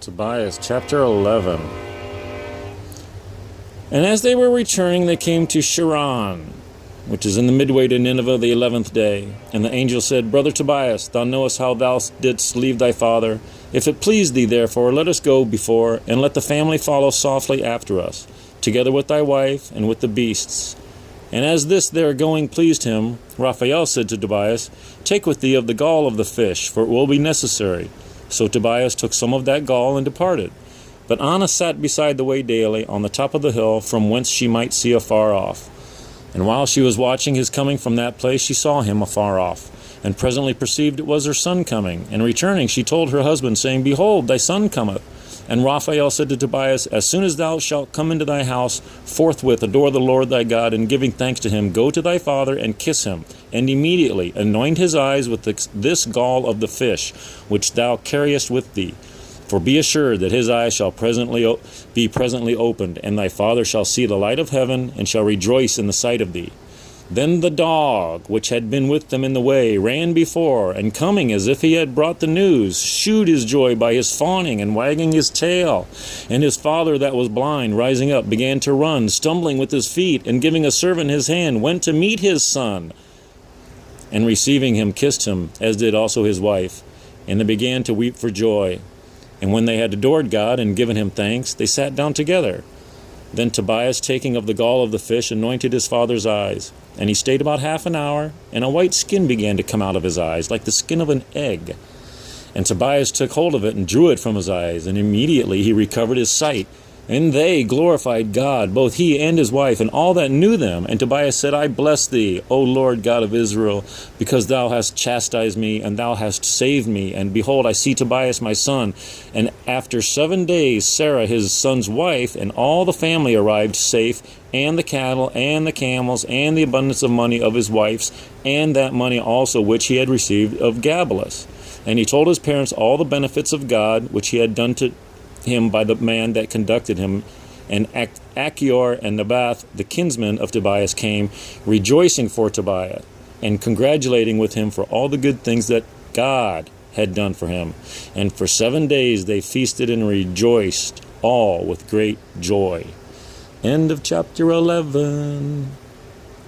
Tobias chapter 11. And as they were returning, they came to Sharon, which is in the midway to Nineveh, the 11th day. And the angel said, Brother Tobias, thou knowest how thou didst leave thy father. If it please thee, therefore, let us go before, and let the family follow softly after us, together with thy wife and with the beasts. And as this their going pleased him, Raphael said to Tobias, Take with thee of the gall of the fish, for it will be necessary. So Tobias took some of that gall and departed. But Anna sat beside the way daily, on the top of the hill, from whence she might see afar off. And while she was watching his coming from that place, she saw him afar off, and presently perceived it was her son coming. And returning, she told her husband, saying, Behold, thy son cometh. And Raphael said to Tobias, As soon as thou shalt come into thy house, forthwith adore the Lord thy God, and giving thanks to him, go to thy father and kiss him, and immediately anoint his eyes with this gall of the fish, which thou carriest with thee. For be assured that his eyes shall be presently opened, and thy father shall see the light of heaven, and shall rejoice in the sight of thee. Then the dog, which had been with them in the way, ran before, and coming as if he had brought the news, shewed his joy by his fawning and wagging his tail. And his father that was blind, rising up, began to run, stumbling with his feet, and giving a servant his hand, went to meet his son. And receiving him, kissed him, as did also his wife. And they began to weep for joy. And when they had adored God and given him thanks, they sat down together. Then Tobias, taking of the gall of the fish, anointed his father's eyes. And he stayed about half an hour, and a white skin began to come out of his eyes, like the skin of an egg. And Tobias took hold of it and drew it from his eyes, and immediately he recovered his sight. And they glorified God, both he and his wife, and all that knew them. And Tobias said, I bless thee, O Lord God of Israel, because thou hast chastised me, and thou hast saved me. And behold, I see Tobias my son. And after 7 days, Sarah his son's wife, and all the family arrived safe, and the cattle, and the camels, and the abundance of money of his wife's, and that money also which he had received of Gabelus. And he told his parents all the benefits of God, which he had done to him by the man that conducted him. And Achior and Nabath, the kinsmen of Tobias, came, rejoicing for Tobias, and congratulating with him for all the good things that God had done for him. And for 7 days they feasted and rejoiced, all with great joy. End of chapter 11.